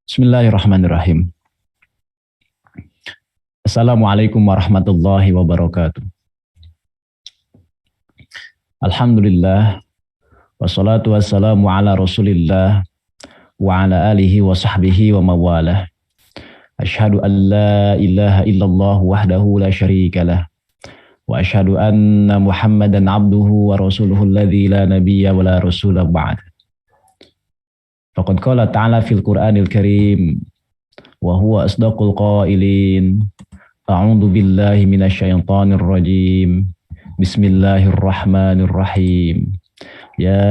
Bismillahirrahmanirrahim. Assalamualaikum warahmatullahi wabarakatuh. Alhamdulillah, wassalatu wassalamu ala rasulillah wa ala alihi wa sahbihi wa mawalah. Ashhadu an la ilaha illallah wahdahu la syarika lah. Wa ashhadu anna muhammadan abduhu wa rasuluhu alladhi la nabiyya wa la rasula ba'd. Faqad qala ta'ala fil Qur'anil Karim wa huwa asdaqul qailin. A'udzu billahi minasyaitonir rajim. Bismillahirrahmanirrahim. Ya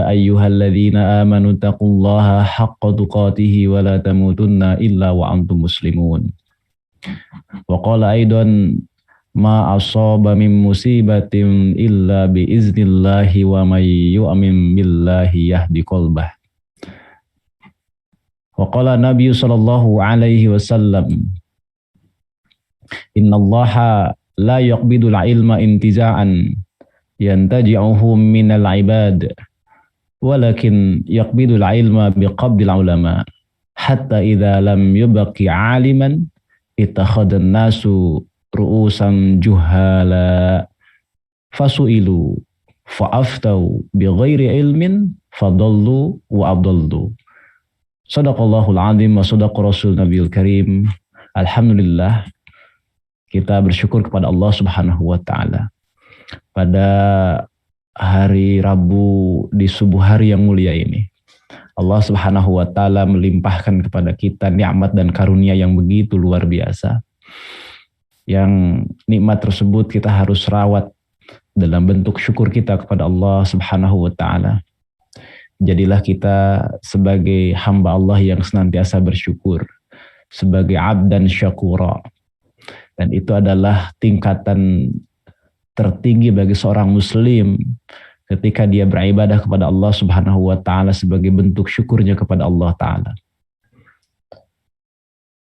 ayyuhalladzina amanu taqullaha haqqa tuqatih wa la tamutunna illa wa antum muslimun. Wa qala aidan ma asaba min musibatin illa bi iznillahi wa may yu'min billahi yahdi qalbah. Wa qala Nabi sallallahu alaihi wasallam, innallaha la yaqbidul ilma intiza'an yantaji'uhu minal ibad walakin yaqbidul ilma biqabdil ulama hatta idza lam yubqi aliman ittakhadhan nasu ru'usan juhala fasu'ilu fa'aftau bighairi ilmin fadallu wa abdallu. Sadaqallahul azim wa sadaqa rasul nabiyul karim. Alhamdulillah, kita bersyukur kepada Allah Subhanahu wa taala. Pada hari Rabu di subuh hari yang mulia ini, Allah Subhanahu wa taala melimpahkan kepada kita nikmat dan karunia yang begitu luar biasa. Yang nikmat tersebut kita harus rawat dalam bentuk syukur kita kepada Allah Subhanahu wa taala. Jadilah kita sebagai hamba Allah yang senantiasa bersyukur, sebagai abdan syakura. Dan itu adalah tingkatan tertinggi bagi seorang muslim ketika dia beribadah kepada Allah Subhanahu wa taala sebagai bentuk syukurnya kepada Allah taala.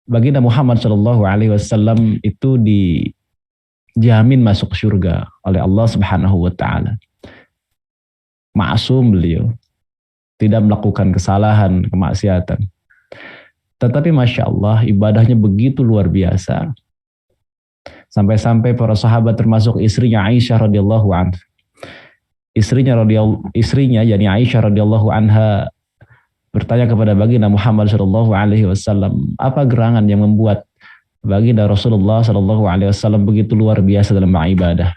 Baginda Muhammad sallallahu alaihi wasallam itu dijamin masuk surga oleh Allah Subhanahu wa taala. Maksum beliau, tidak melakukan kesalahan, kemaksiatan. Tetapi Masya Allah, ibadahnya begitu luar biasa. Sampai-sampai para sahabat termasuk istrinya Aisyah radhiyallahu anha. Istrinya yakni Aisyah radhiyallahu anha bertanya kepada baginda Muhammad sallallahu alaihi wasallam, apa gerangan yang membuat baginda Rasulullah sallallahu alaihi wasallam begitu luar biasa dalam beribadah?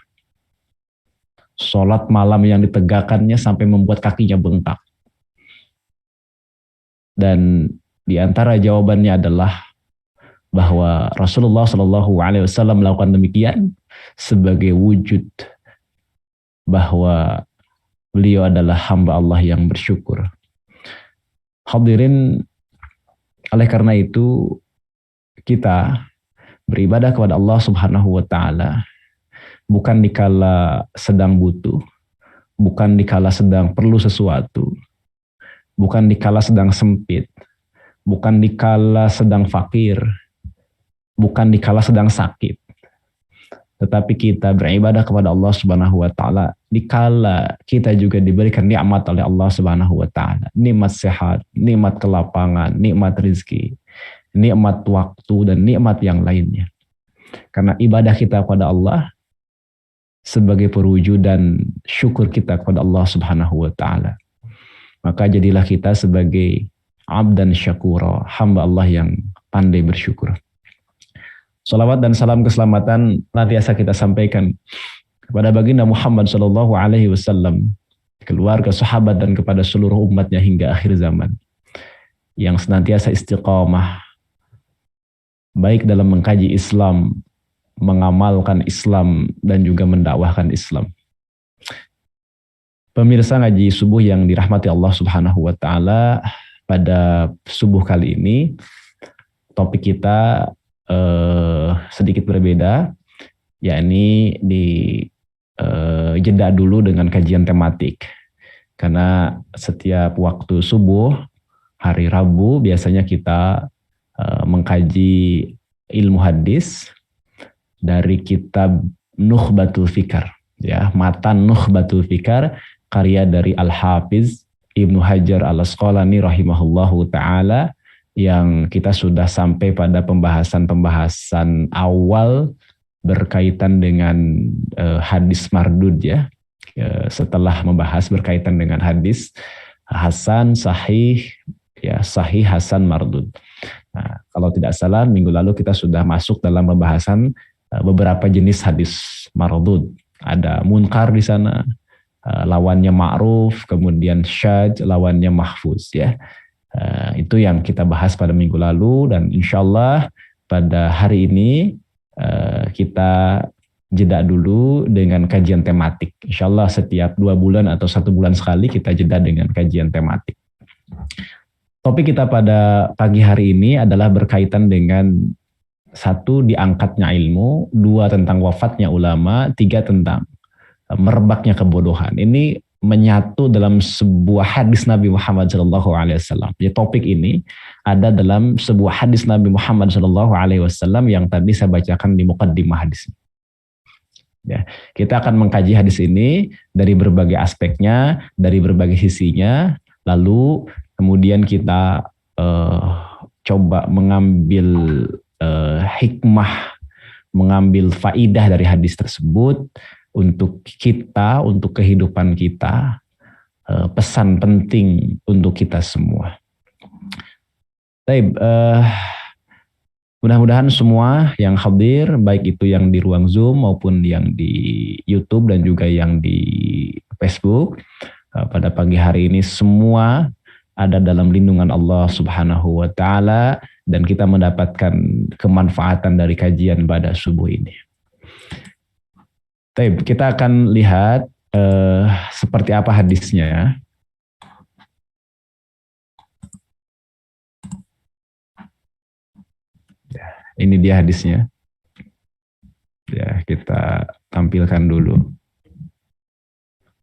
Salat malam yang ditegakkannya sampai membuat kakinya bengkak. Dan di antara jawabannya adalah bahwa Rasulullah Shallallahu Alaihi Wasallam melakukan demikian sebagai wujud bahwa beliau adalah hamba Allah yang bersyukur. Hadirin, oleh karena itu kita beribadah kepada Allah Subhanahu Wa Taala bukan dikala sedang butuh, bukan dikala sedang perlu sesuatu, bukan dikala sedang sempit, bukan dikala sedang fakir, bukan dikala sedang sakit. Tetapi kita beribadah kepada Allah Subhanahu wa taala dikala kita juga diberikan nikmat oleh Allah Subhanahu wa taala. Nikmat sehat, nikmat kelapangan, nikmat rezeki, nikmat waktu dan nikmat yang lainnya. Karena ibadah kita kepada Allah sebagai perwujudan syukur kita kepada Allah Subhanahu wa taala. Maka jadilah kita sebagai abdan syakura, hamba Allah yang pandai bersyukur. Salawat dan salam keselamatan senantiasa kita sampaikan kepada baginda Muhammad sallallahu alaihi wasallam, keluarga, sahabat dan kepada seluruh umatnya hingga akhir zaman, yang senantiasa istiqamah baik dalam mengkaji Islam, mengamalkan Islam dan juga mendakwahkan Islam. Pemirsa ngaji subuh yang dirahmati Allah Subhanahu wa taala, pada subuh kali ini topik kita sedikit berbeda, yakni jeda dulu dengan kajian tematik. Karena setiap waktu subuh hari Rabu biasanya kita mengkaji ilmu hadis dari kitab Nukhbatul Fikar, ya, matan Nukhbatul Fikar, karya dari Al-Hafiz Ibnu Hajar Al-Asqalani rahimahullahu ta'ala, yang kita sudah sampai pada pembahasan-pembahasan awal berkaitan dengan hadis mardud ya. Setelah membahas berkaitan dengan hadis hasan, sahih, ya sahih, hasan, mardud. Nah, kalau tidak salah minggu lalu kita sudah masuk dalam pembahasan beberapa jenis hadis mardud. Ada munkar di sana, lawannya ma'ruf, kemudian syadz, lawannya mahfuz ya. Itu yang kita bahas pada minggu lalu, dan insya Allah pada hari ini kita jeda dulu dengan kajian tematik. Insya Allah setiap 2 bulan atau 1 bulan sekali kita jeda dengan kajian tematik. Topik kita pada pagi hari ini adalah berkaitan dengan 1, diangkatnya ilmu, 2, tentang wafatnya ulama, 3, tentang merebaknya kebodohan. Ini menyatu dalam sebuah hadis Nabi Muhammad SAW. Jadi topik ini ada dalam sebuah hadis Nabi Muhammad SAW yang tadi saya bacakan di muqaddimah hadis. Ya, kita akan mengkaji hadis ini dari berbagai aspeknya, dari berbagai sisinya, lalu kemudian kita coba mengambil hikmah, mengambil faidah dari hadis tersebut untuk kita, untuk kehidupan kita, pesan penting untuk kita semua. Baik, mudah-mudahan semua yang hadir, baik itu yang di ruang Zoom maupun yang di YouTube dan juga yang di Facebook, pada pagi hari ini semua ada dalam lindungan Allah Subhanahu wa Ta'ala, dan kita mendapatkan kemanfaatan dari kajian pada subuh ini. Baik, kita akan lihat seperti apa hadisnya. Ini dia hadisnya. Ya, kita tampilkan dulu.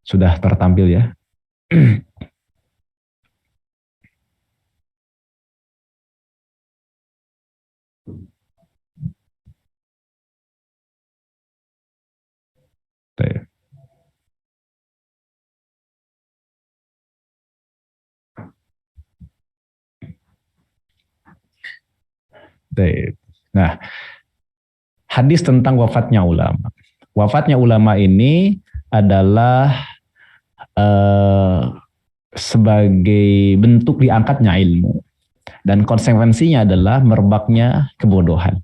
Sudah tertampil ya. Nah, hadis tentang wafatnya ulama. Wafatnya ulama ini adalah sebagai bentuk diangkatnya ilmu, dan konsekuensinya adalah merebaknya kebodohan.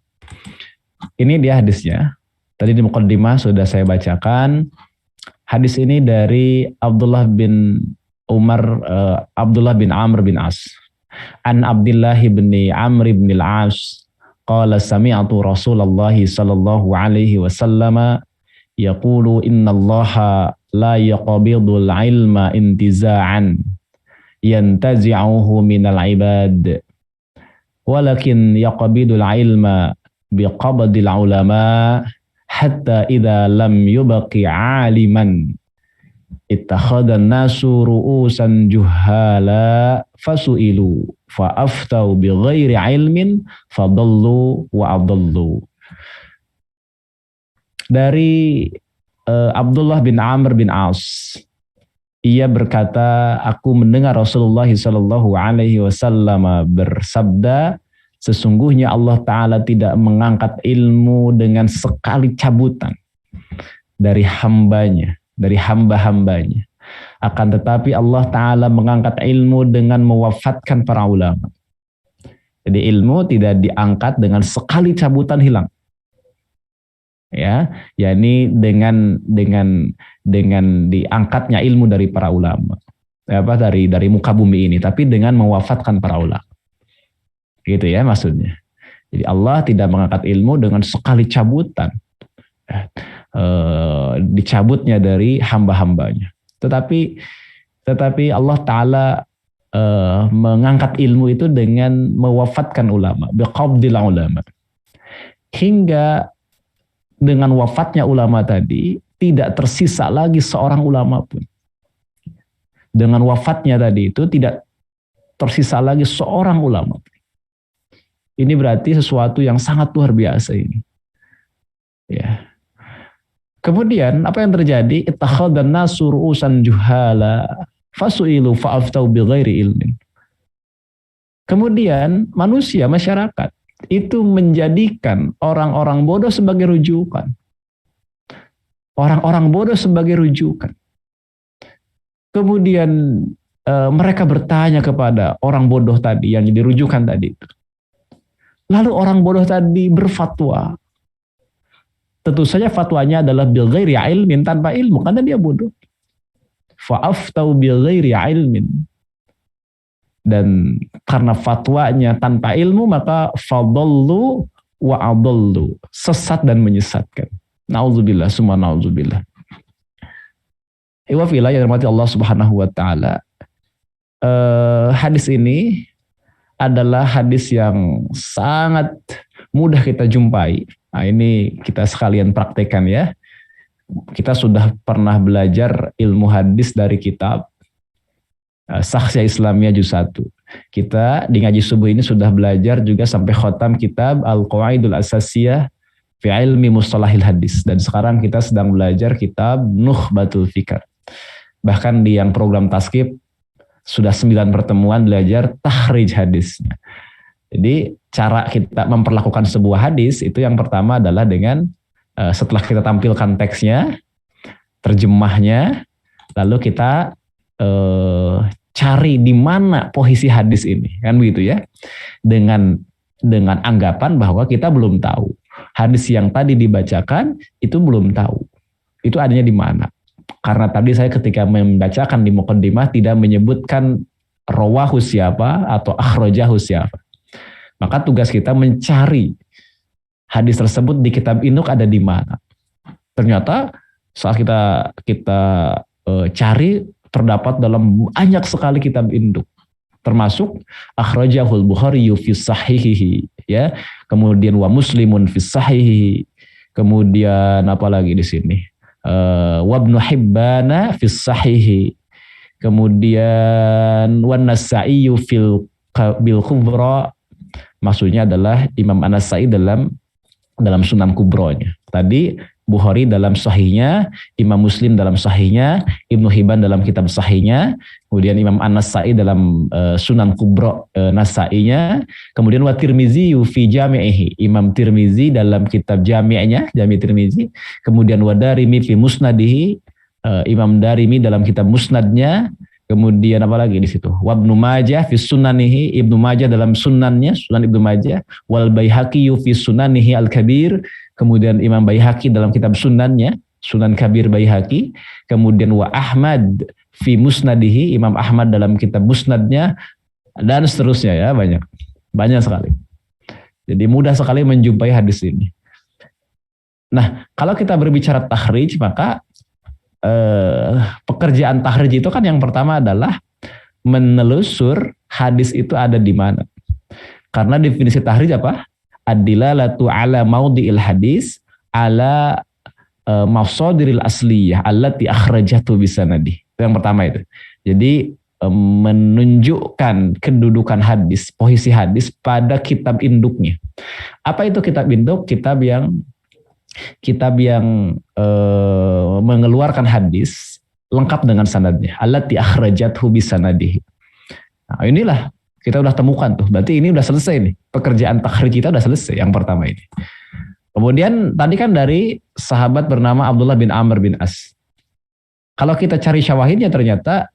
Ini dia hadisnya. Tadi di muqaddimah sudah saya bacakan. Hadis ini dari Abdullah bin Umar, Abdullah bin Amr bin As. An Abdullah bin Amr bin al-As qala sami'tu Rasulullah sallallahu alaihi wasallam yaqulu innallaha la yaqbidul ilma intiza'an yantazi'uhu minal ibad walakin yaqbidul ilma biqabdil ulama hatta idza lam yubqi 'aliman ittakhadhan nasu ru'usan juhala fasu'ilu fa'aftau bighairi ilmin fadallu wa adallu. Dari Abdullah bin Amr bin As, ia berkata, aku mendengar Rasulullah sallallahu alaihi wasallam bersabda, sesungguhnya Allah Ta'ala tidak mengangkat ilmu dengan sekali cabutan dari hambanya, dari hamba-hambanya. Akan tetapi Allah Ta'ala mengangkat ilmu dengan mewafatkan para ulama. Jadi ilmu tidak diangkat dengan sekali cabutan hilang. Ya, yakni dengan diangkatnya ilmu dari para ulama. Dari muka bumi ini, tapi dengan mewafatkan para ulama. Gitu ya maksudnya. Jadi Allah tidak mengangkat ilmu dengan sekali cabutan. Dicabutnya dari hamba-hambanya. Tetapi Allah Ta'ala mengangkat ilmu itu dengan mewafatkan ulama, biqabdil ulama. Hingga dengan wafatnya ulama tadi, tidak tersisa lagi seorang ulama pun. Dengan wafatnya tadi itu tidak tersisa lagi seorang ulama pun. Ini berarti sesuatu yang sangat luar biasa ini. Ya. Kemudian apa yang terjadi? Ittakhadhan nasu ru'usan juhala fasu'ilu fa'aftau bighairi ilmin. Kemudian manusia, masyarakat itu menjadikan orang-orang bodoh sebagai rujukan. Orang-orang bodoh sebagai rujukan. Kemudian mereka bertanya kepada orang bodoh tadi yang jadi rujukan tadi. Lalu orang bodoh tadi berfatwa. Tentu saja fatwanya adalah bil ghairi ilmin, tanpa ilmu, karena dia bodoh. Fa'aftau bil ghairi ilmin. Dan karena fatwanya tanpa ilmu, maka fadallu wa adallu, sesat dan menyesatkan. Nauzubillah, summa nauzubillah. Iwa fillah yang dirahmati Allah Subhanahu wa taala. Hadis ini adalah hadis yang sangat mudah kita jumpai. Nah, ini kita sekalian praktekkan ya. Kita sudah pernah belajar ilmu hadis dari kitab Saksya Islamiyah Juz 1. Kita di ngaji subuh ini sudah belajar juga sampai khotam kitab Al-Qawaidul Asasiyah fi Ilmi Mustalahil Hadis. Dan sekarang kita sedang belajar kitab Nukhbatul Fikr. Bahkan di yang program taskib sudah 9 pertemuan belajar tahrij hadisnya. Jadi cara kita memperlakukan sebuah hadis itu yang pertama adalah dengan setelah kita tampilkan teksnya, terjemahnya, lalu kita cari di mana posisi hadis ini, kan begitu ya? Dengan anggapan bahwa kita belum tahu hadis yang tadi dibacakan itu belum tahu itu adanya di mana. Karena tadi saya ketika membacakan di muqaddimah tidak menyebutkan rawahu siapa atau akhrajahu siapa. Maka tugas kita mencari hadis tersebut di kitab induk ada di mana. Ternyata saat kita cari terdapat dalam banyak sekali kitab induk. Termasuk akhrajahul Bukhari fi sahihihi, ya. Kemudian wa Muslimun fi sahihihi. Kemudian apa lagi di sini? Wa Ibnu Hibbana fi sahihi. Kemudian wa Nasa'i bil kubra. Maksudnya adalah Imam An-Nasa'i dalam Sunan Kubronya. Tadi Bukhari dalam sahihnya, Imam Muslim dalam sahihnya, Ibnu Hibban dalam kitab sahihnya, kemudian Imam An-Nasa'i dalam Sunan Kubro Nasa'inya, kemudian wa Tirmizi fi Jami'ihi, Imam Tirmizi dalam kitab Jami'nya, Jami' Tirmizi, kemudian wa Darimi fi Musnadihi, Imam Darimi dalam kitab Musnadnya, kemudian apa lagi di situ? Wa Ibnu Majah fi Sunanihi, Ibnu Majah dalam Sunannya, Sunan Ibnu Majah, wal Baihaqi fi Sunanihi Al-Kabir, kemudian Imam Baihaqi dalam kitab Sunannya, Sunan Kabir Baihaqi, kemudian wa Ahmad fi Musnadihi, Imam Ahmad dalam kitab Musnadnya, dan seterusnya ya, banyak sekali. Jadi mudah sekali menjumpai hadis ini. Nah, kalau kita berbicara tahrij, maka pekerjaan tahrij itu kan yang pertama adalah menelusur hadis itu ada di mana. Karena definisi tahrij apa? Ad-dilalatu ala maudhi'il hadis ala mafsadiril asliyah allati akhrajatu bisanadi. Itu yang pertama itu. Jadi menunjukkan kedudukan hadis, posisi hadis pada kitab induknya. Apa itu kitab induk? Kitab yang mengeluarkan hadis lengkap dengan sanadnya. Allati akhrajathu bisanadihi. Nah, inilah kita udah temukan tuh. Berarti ini udah selesai nih. Pekerjaan takhrij kita udah selesai yang pertama ini. Kemudian tadi kan dari sahabat bernama Abdullah bin Amr bin As. Kalau kita cari syawahidnya ternyata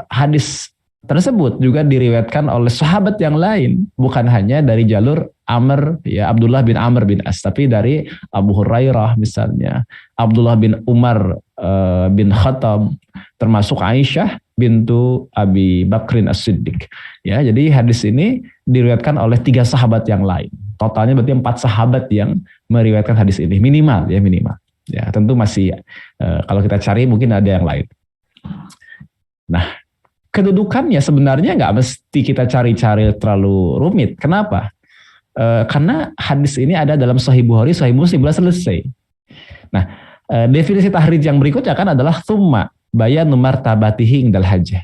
hadis tersebut juga diriwayatkan oleh sahabat yang lain, bukan hanya dari jalur Amr ya Abdullah bin Amr bin As, tapi dari Abu Hurairah misalnya, Abdullah bin Umar bin Khattab, termasuk Aisyah bintu Abi Bakrin As-Siddiq. Ya, jadi hadis ini diriwayatkan oleh 3 sahabat yang lain. Totalnya berarti 4 sahabat yang meriwayatkan hadis ini minimal. Ya, tentu masih kalau kita cari mungkin ada yang lain. Nah, kedudukannya sebenarnya nggak mesti kita cari-cari terlalu rumit. Kenapa? Karena hadis ini ada dalam Sahih Bukhari, Sahih Muslim, sudah selesai. Nah, definisi tahrij yang berikutnya kan adalah tsumma bayanu martabatihi indal hajah.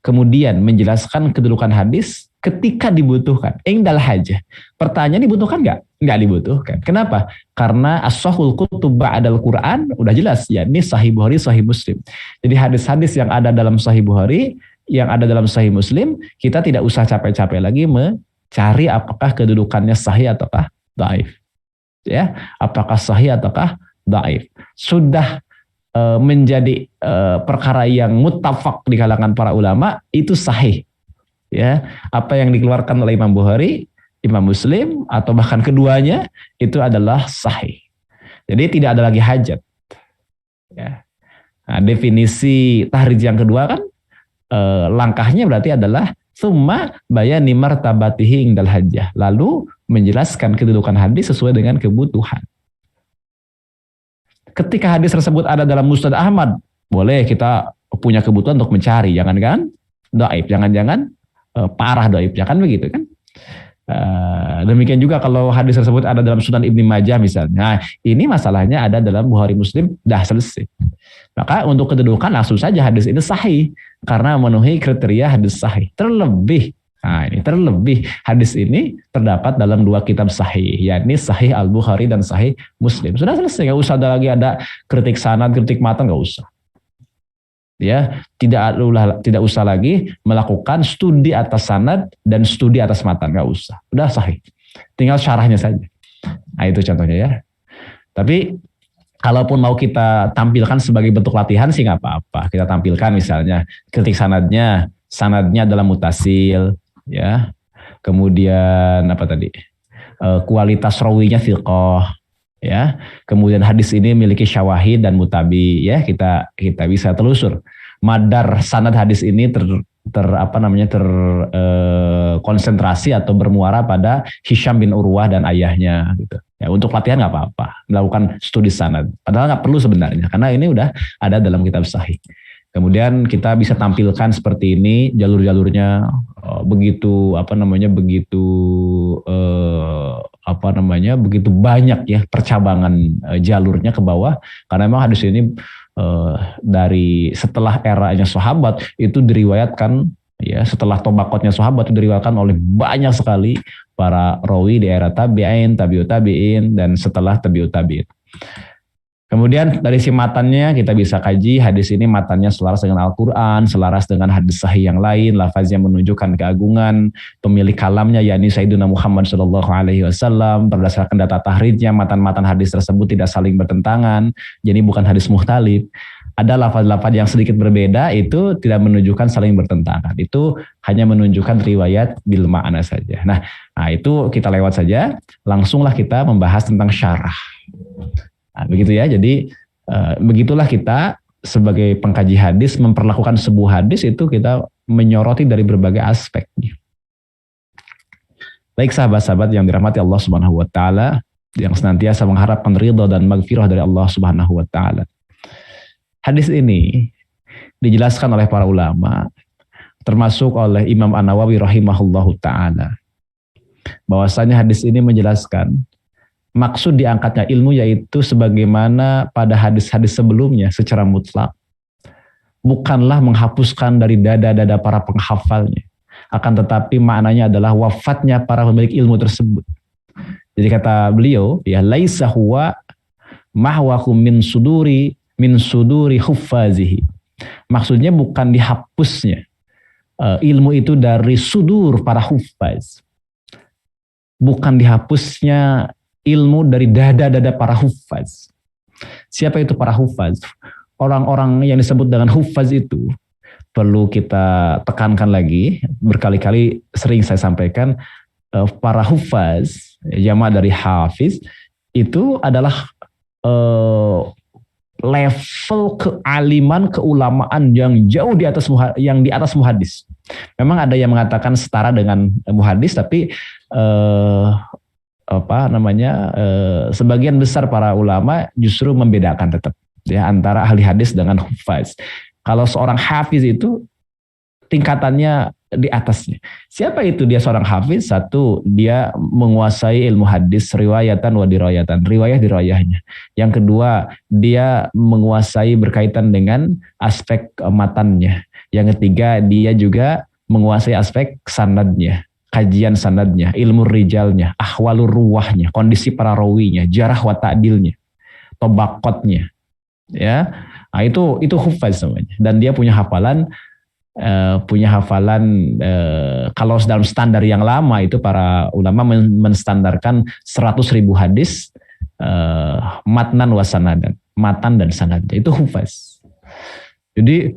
Kemudian menjelaskan kedudukan hadis ketika dibutuhkan. Indal hajah. Pertanyaan dibutuhkan nggak? Nggak dibutuhkan. Kenapa? Karena as-sahul kutub ba'dal Quran udah jelas, yakni Sahih Bukhari, Sahih Muslim. Jadi hadis-hadis yang ada dalam Sahih Bukhari yang ada dalam Sahih Muslim, kita tidak usah capek-capek lagi mencari apakah kedudukannya sahih ataukah dhaif. Ya, apakah sahih ataukah dhaif. Sudah menjadi perkara yang muttafaq di kalangan para ulama, itu sahih. Ya, apa yang dikeluarkan oleh Imam Bukhari, Imam Muslim, atau bahkan keduanya, itu adalah sahih. Jadi tidak ada lagi hajat. Ya. Nah, definisi tahrij yang kedua kan, langkahnya berarti adalah summa bayani martabatihi indal hajjah. Lalu menjelaskan kedudukan hadis sesuai dengan kebutuhan. Ketika hadis tersebut ada dalam Musnad Ahmad, boleh kita punya kebutuhan untuk mencari, jangan-jangan dhaif, jangan-jangan parah dhaif, jangan begitu kan? Demikian juga kalau hadis tersebut ada dalam Sunan Ibnu Majah misalnya. Nah, ini masalahnya ada dalam Bukhari Muslim, dah selesai. Maka untuk kedudukan langsung saja hadis ini sahih karena memenuhi kriteria hadis sahih. Terlebih hadis ini terdapat dalam dua kitab sahih, yakni Sahih Al-Bukhari dan Sahih Muslim. Sudah selesai, nggak usah ada lagi ada kritik sanad, kritik matan, nggak usah. Ya, tidak usah lagi melakukan studi atas sanad dan studi atas matan, nggak usah. Udah sahih. Tinggal syarahnya saja. Nah, itu contohnya ya. Tapi kalaupun mau kita tampilkan sebagai bentuk latihan sih nggak apa-apa. Kita tampilkan misalnya kritik sanadnya adalah mutasil, ya. Kemudian apa tadi? Kualitas rawinya thiqah, ya. Kemudian hadis ini memiliki syawahid dan mutabi, ya. Kita bisa telusur madar sanad hadis ini konsentrasi atau bermuara pada Hisham bin Urwah dan ayahnya gitu. Ya, untuk latihan nggak apa-apa, melakukan studi sanad. Padahal nggak perlu sebenarnya, karena ini udah ada dalam kitab sahih. Kemudian kita bisa tampilkan seperti ini jalur-jalurnya, begitu banyak ya percabangan jalurnya ke bawah, karena memang hadis ini dari setelah eranya sahabat itu diriwayatkan, ya, setelah tobaqotnya sahabat itu diriwayatkan oleh banyak sekali para rawi di era tabi'in, tabi'ut tabi'in, dan setelah tabi'ut tabi'in. Kemudian dari si matannya kita bisa kaji hadis ini matannya selaras dengan Al-Quran, selaras dengan hadis sahih yang lain, lafaznya menunjukkan keagungan, pemilik kalamnya yakni Sayyidina Muhammad SAW, berdasarkan data tahrijnya matan-matan hadis tersebut tidak saling bertentangan, jadi bukan hadis mukhtalif. Ada lafaz-lafaz yang sedikit berbeda, itu tidak menunjukkan saling bertentangan, itu hanya menunjukkan riwayat bil ma'na saja. Nah itu kita lewat saja, langsunglah kita membahas tentang syarah. Nah, begitu ya, jadi begitulah kita sebagai pengkaji hadis memperlakukan sebuah hadis itu kita menyoroti dari berbagai aspeknya. Baik sahabat-sahabat yang dirahmati Allah Subhanahu wa taala, yang senantiasa mengharapkan ridha dan magfirah dari Allah Subhanahu wa taala. Hadis ini dijelaskan oleh para ulama, termasuk oleh Imam An-Nawawi rahimahullahu taala, bahwasanya hadis ini menjelaskan maksud diangkatnya ilmu yaitu sebagaimana pada hadis-hadis sebelumnya secara mutlak. Bukanlah menghapuskan dari dada-dada para penghafalnya. Akan tetapi maknanya adalah wafatnya para pemilik ilmu tersebut. Jadi kata beliau, ya laisa huwa mahwakum min suduri huffazihi. Maksudnya bukan dihapusnya ilmu itu dari sudur para huffaz. Bukan dihapusnya ilmu dari dada-dada para huffaz. Siapa itu para huffaz? Orang-orang yang disebut dengan huffaz itu perlu kita tekankan lagi, berkali-kali sering saya sampaikan, para huffaz, jamak dari hafiz, itu adalah level kealiman, keulamaan yang jauh di atas muhadis. Memang ada yang mengatakan setara dengan muhadis, tapi sebagian besar para ulama justru membedakan tetap ya antara ahli hadis dengan huffaz. Kalau seorang hafiz itu tingkatannya di atasnya. Siapa itu dia seorang hafiz? Satu, dia menguasai ilmu hadis riwayatan wa dirayatan, riwayah dirayahnya. Yang kedua, dia menguasai berkaitan dengan aspek matannya. Yang ketiga, dia juga menguasai aspek sanadnya, kajian sanadnya, ilmu rijalnya, ahwalur ruwahnya, kondisi para rawinya, jarah wa ta'dilnya, tobakotnya, ya. Nah, itu huffaz namanya. Dan dia punya hafalan punya hafalan, kalau dalam standar yang lama itu para ulama menstandarkan 100.000 hadis, matnan wa sanadan, matan dan sanad, itu hufaz. Jadi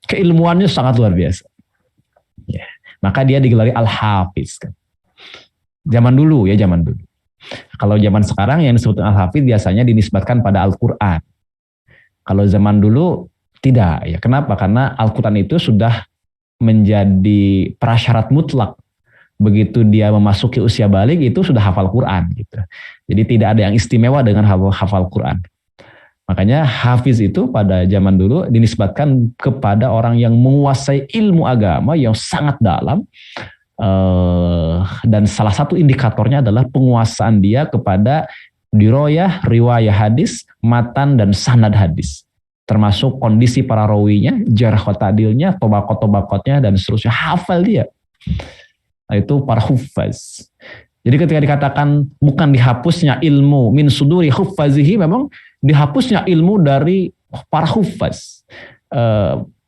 keilmuannya sangat luar biasa. Ya. Maka dia digelari al-hafiz kan. Zaman dulu. Kalau zaman sekarang yang disebut al-hafiz biasanya dinisbatkan pada Al-Quran. Kalau zaman dulu tidak. Ya. Kenapa? Karena Al-Quran itu sudah menjadi prasyarat mutlak. Begitu dia memasuki usia balik itu sudah hafal Quran. Gitu. Jadi tidak ada yang istimewa dengan hafal Quran. Makanya hafiz itu pada zaman dulu dinisbatkan kepada orang yang menguasai ilmu agama yang sangat dalam, dan salah satu indikatornya adalah penguasaan dia kepada diroyah, riwayah hadis, matan dan sanad hadis, termasuk kondisi para rawinya, jarh wa ta'dilnya, tobakot-tobakotnya dan seterusnya, hafal dia. Nah, itu para hufaz. Jadi ketika dikatakan bukan dihapusnya ilmu min suduri huffazihi, memang dihapusnya ilmu dari para hufaz.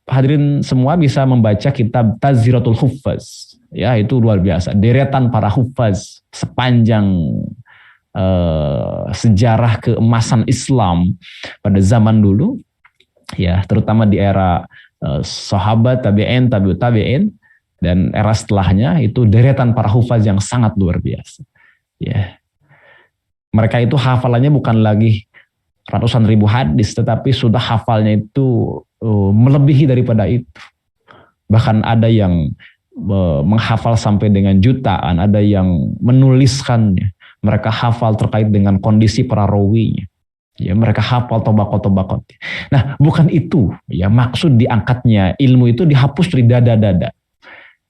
Hadirin semua bisa membaca kitab Tazkiratul Huffaz. Ya, itu luar biasa. Deretan para hufaz sepanjang sejarah keemasan Islam pada zaman dulu. Ya, terutama di era sahabat, tabi'in, tabi'ut tabi'in, dan era setelahnya itu deretan para hufaz yang sangat luar biasa. Ya. Mereka itu hafalannya bukan lagi ratusan ribu hadis, tetapi sudah hafalnya itu melebihi daripada itu. Bahkan ada yang menghafal sampai dengan jutaan, ada yang menuliskannya. Mereka hafal terkait dengan kondisi para rawinya. Ya, mereka hafal tobakot-tobakot. Nah, bukan itu ya maksud diangkatnya ilmu itu dihapus dari dada-dada.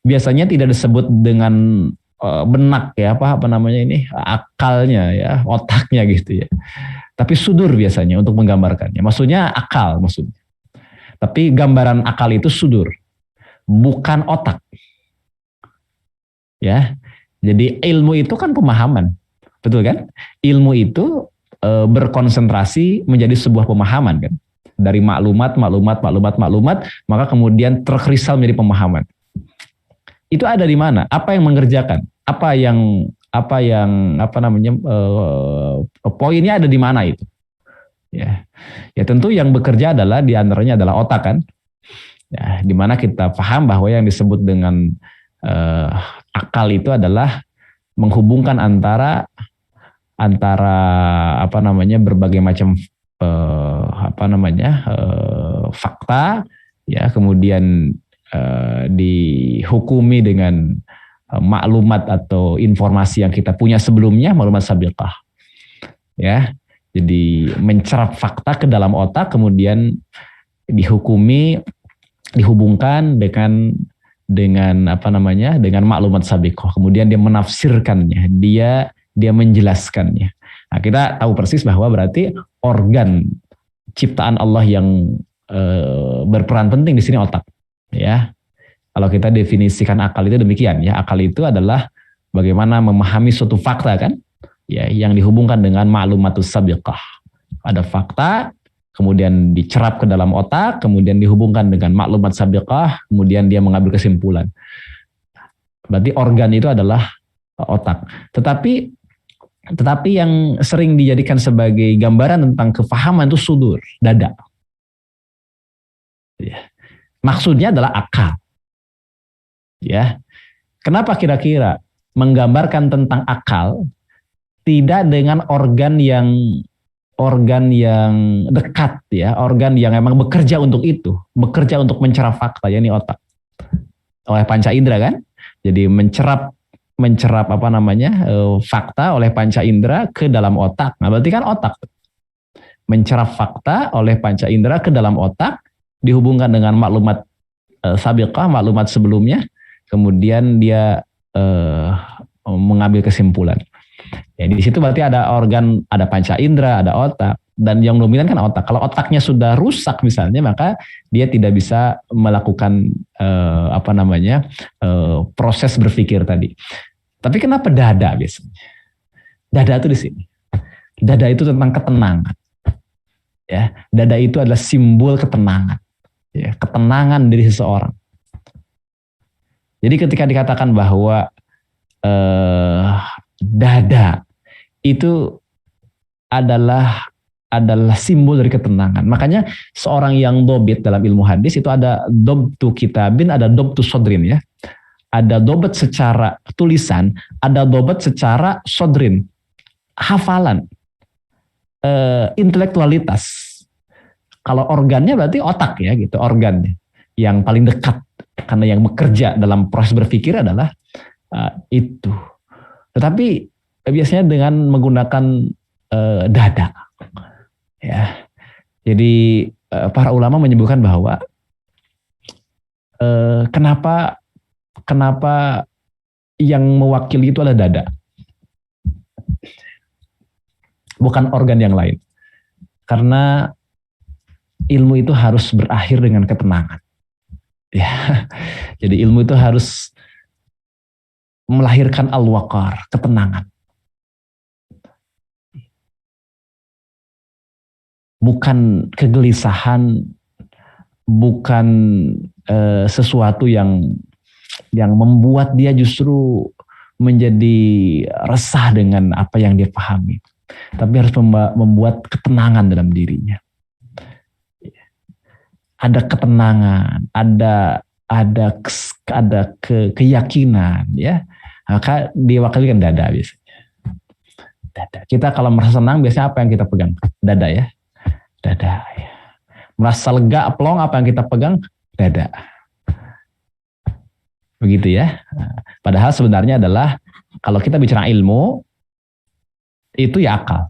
Biasanya tidak disebut dengan benak ya, apa namanya ini, akalnya ya, otaknya gitu ya. Tapi sudur biasanya untuk menggambarkannya. Maksudnya akal maksudnya. Tapi gambaran akal itu sudur, bukan otak. Ya. Jadi ilmu itu kan pemahaman. Betul kan? Ilmu itu berkonsentrasi menjadi sebuah pemahaman kan. Dari maklumat, maka kemudian terkristal menjadi pemahaman. Itu ada di mana? Apa yang mengerjakan? Poinnya ada di mana itu? Ya tentu yang bekerja adalah diantaranya adalah otak kan. Ya, di mana kita paham bahwa yang disebut dengan akal itu adalah menghubungkan antara berbagai macam fakta, ya, kemudian dihukumi dengan maklumat atau informasi yang kita punya sebelumnya, maklumat sabiqah. Ya. Jadi mencerap fakta ke dalam otak, kemudian dihubungkan dengan maklumat sabiqah. Kemudian dia menafsirkannya, dia menjelaskannya. Nah, kita tahu persis bahwa berarti organ ciptaan Allah yang berperan penting di sini otak. Ya, kalau kita definisikan akal itu demikian ya, akal itu adalah bagaimana memahami suatu fakta kan, ya, yang dihubungkan dengan maklumatus sabiqah. Ada fakta, kemudian dicerap ke dalam otak, kemudian dihubungkan dengan maklumat sabiqah, kemudian dia mengambil kesimpulan. Berarti organ itu adalah otak. Tetapi yang sering dijadikan sebagai gambaran tentang kefahaman itu sudur, dada. Ya. Maksudnya adalah akal. Ya. Kenapa kira-kira menggambarkan tentang akal tidak dengan organ yang dekat ya, organ yang memang bekerja untuk itu, bekerja untuk mencerap fakta, yakni otak. Oleh panca indera kan? Jadi mencerap fakta oleh panca indera ke dalam otak. Nah, berarti kan otak. Mencerap fakta oleh panca indera ke dalam otak, dihubungkan dengan maklumat sabiqah, maklumat sebelumnya, kemudian dia mengambil kesimpulan. Ya, di situ berarti ada organ, ada panca indera, ada otak, dan yang dominan kan otak. Kalau otaknya sudah rusak misalnya, maka dia tidak bisa melakukan proses berpikir tadi. Tapi kenapa dada biasanya? Dada itu di sini. Dada itu tentang ketenangan. Ya, dada itu adalah simbol ketenangan. Ya, ketenangan dari seseorang. Jadi ketika dikatakan bahwa dada itu adalah simbol dari ketenangan. Makanya seorang yang dobit dalam ilmu hadis itu ada dobtu kitabin, ada dobtu sodrin ya. Ada dobet secara tulisan, ada dobet secara sodrin, hafalan, intelektualitas. Kalau organnya berarti otak ya gitu, organnya yang paling dekat karena yang bekerja dalam proses berpikir adalah itu. Tetapi biasanya dengan menggunakan dada. Ya. Jadi para ulama menyebutkan bahwa kenapa yang mewakili itu adalah dada. Bukan organ yang lain. Karena ilmu itu harus berakhir dengan ketenangan. Ya. Jadi ilmu itu harus melahirkan al-waqar, ketenangan. Bukan kegelisahan, bukan sesuatu yang membuat dia justru menjadi resah dengan apa yang dia pahami. Tapi harus membuat ketenangan dalam dirinya. Ada ketenangan, ada keyakinan, ya. Maka diwakili kan dada biasanya. Dada. Kita kalau merasa senang biasanya apa yang kita pegang? Dada ya. Dada. Ya. Merasa lega, plong, apa yang kita pegang? Dada. Begitu ya. Padahal sebenarnya adalah kalau kita bicara ilmu itu ya akal.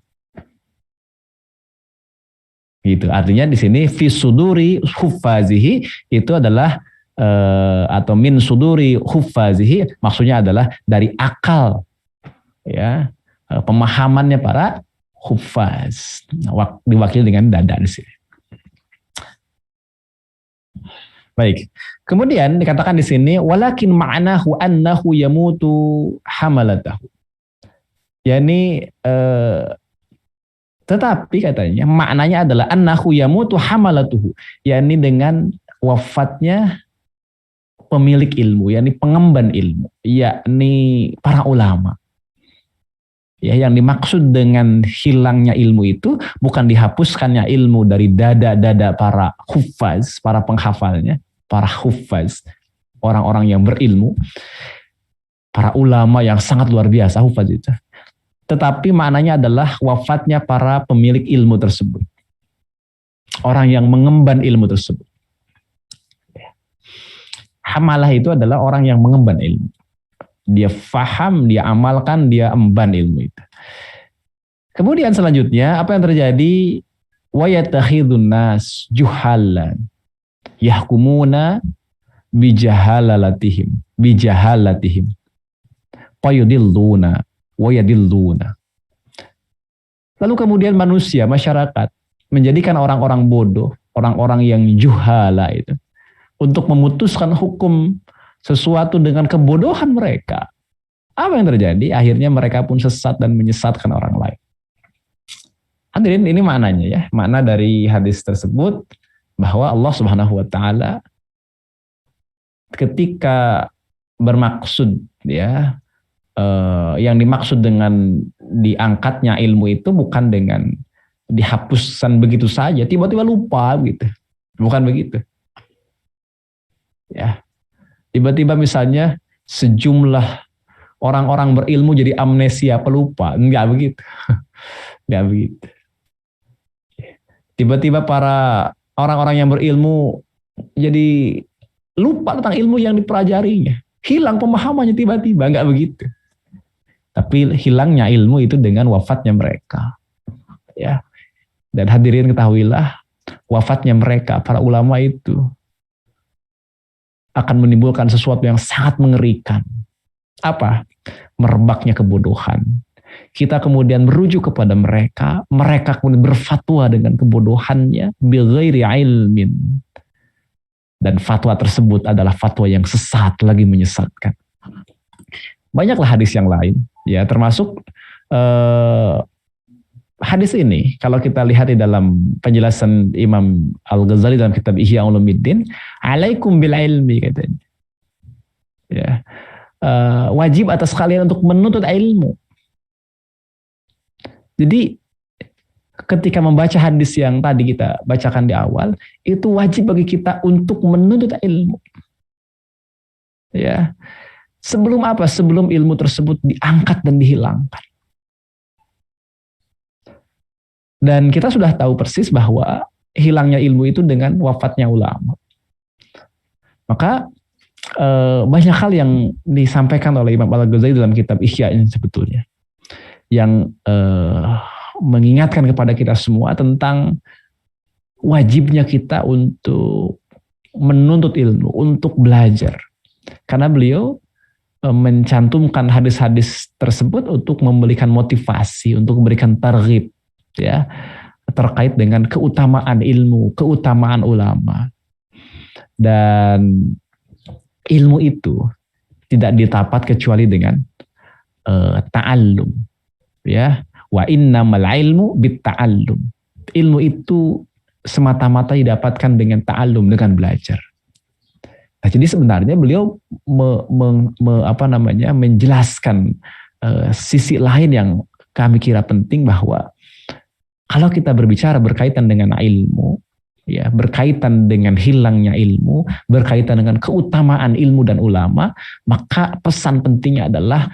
Gitu. Artinya di sini fi suduri huffazihi itu adalah atau min suduri huffazihi maksudnya adalah dari akal ya, pemahamannya para huffaz. Diwakili dengan dada di sini. Baik. Kemudian dikatakan di sini walakin ma'nahu annahu yamutu hamalatahu. Yani tetapi katanya maknanya adalah annahu yamutu hamalatuhu, yakni dengan wafatnya pemilik ilmu, yakni pengemban ilmu, yakni para ulama. Ya, yang dimaksud dengan hilangnya ilmu itu bukan dihapuskannya ilmu dari dada-dada para huffaz, para penghafalnya, para huffaz, orang-orang yang berilmu, para ulama yang sangat luar biasa huffaz itu. Tetapi maknanya adalah wafatnya para pemilik ilmu tersebut. Orang yang mengemban ilmu tersebut. Hamalah itu adalah orang yang mengemban ilmu. Dia faham, dia amalkan, dia emban ilmu itu. Kemudian selanjutnya apa yang terjadi? Wa yatakhidun nas juhalan yahkumuna bijahalalatihim fayudilluna wa yadilluna. Lalu kemudian manusia, masyarakat menjadikan orang-orang bodoh, orang-orang yang juhala itu untuk memutuskan hukum sesuatu dengan kebodohan mereka. Apa yang terjadi? Akhirnya mereka pun sesat dan menyesatkan orang lain. Hadirin, ini maknanya ya. Makna dari hadis tersebut bahwa Allah Subhanahu wa taala ketika bermaksud ya, yang dimaksud dengan diangkatnya ilmu itu bukan dengan dihapuskan begitu saja, tiba-tiba lupa gitu. Bukan begitu. Ya. Tiba-tiba misalnya sejumlah orang-orang berilmu jadi amnesia, pelupa. Enggak begitu. Enggak begitu. Tiba-tiba para orang-orang yang berilmu jadi lupa tentang ilmu yang dipelajarinya. Hilang pemahamannya tiba-tiba. Enggak begitu. Tapi hilangnya ilmu itu dengan wafatnya mereka. Ya. Dan hadirin ketahuilah, wafatnya mereka, para ulama itu akan menimbulkan sesuatu yang sangat mengerikan. Apa? Merebaknya kebodohan. Kita kemudian merujuk kepada mereka, mereka kemudian berfatwa dengan kebodohannya bighairi ilmin. Dan fatwa tersebut adalah fatwa yang sesat, lagi menyesatkan. Banyaklah hadis yang lain, ya, termasuk hadis ini kalau kita lihat di dalam penjelasan Imam Al-Ghazali dalam kitab Ihya Ulumuddin, alaikum bil ilmi katanya. Ya, wajib atas kalian untuk menuntut ilmu. Jadi ketika membaca hadis yang tadi kita bacakan di awal, itu wajib bagi kita untuk menuntut ilmu. Ya, sebelum apa? Sebelum ilmu tersebut diangkat dan dihilangkan. Dan kita sudah tahu persis bahwa hilangnya ilmu itu dengan wafatnya ulama. Maka banyak hal yang disampaikan oleh Imam Al-Ghazali dalam kitab Ihya ini sebetulnya, yang mengingatkan kepada kita semua tentang wajibnya kita untuk menuntut ilmu, untuk belajar. Karena beliau mencantumkan hadis-hadis tersebut untuk memberikan motivasi, untuk memberikan targhib, ya, terkait dengan keutamaan ilmu, keutamaan ulama. Dan ilmu itu tidak didapat kecuali dengan ta'allum, ya. Wa innamal ilmu bitta'allum. Ilmu itu semata-mata didapatkan dengan ta'allum, dengan belajar. Nah, jadi sebenarnya beliau menjelaskan sisi lain yang kami kira penting, bahwa kalau kita berbicara berkaitan dengan ilmu, ya, berkaitan dengan hilangnya ilmu, berkaitan dengan keutamaan ilmu dan ulama, maka pesan pentingnya adalah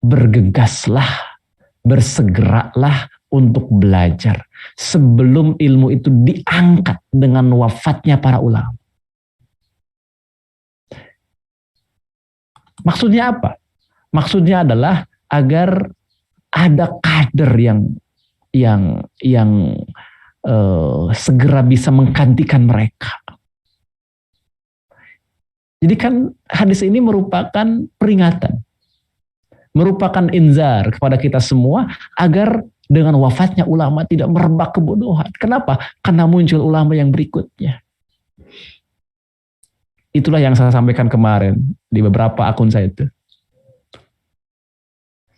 bergegaslah, bersegeralah untuk belajar sebelum ilmu itu diangkat dengan wafatnya para ulama. Maksudnya apa? Maksudnya adalah agar ada kader yang segera bisa menggantikan mereka. Jadi kan hadis ini merupakan peringatan, merupakan inzar kepada kita semua agar dengan wafatnya ulama tidak merebak kebodohan. Kenapa? Karena muncul ulama yang berikutnya. Itulah yang saya sampaikan kemarin di beberapa akun saya itu.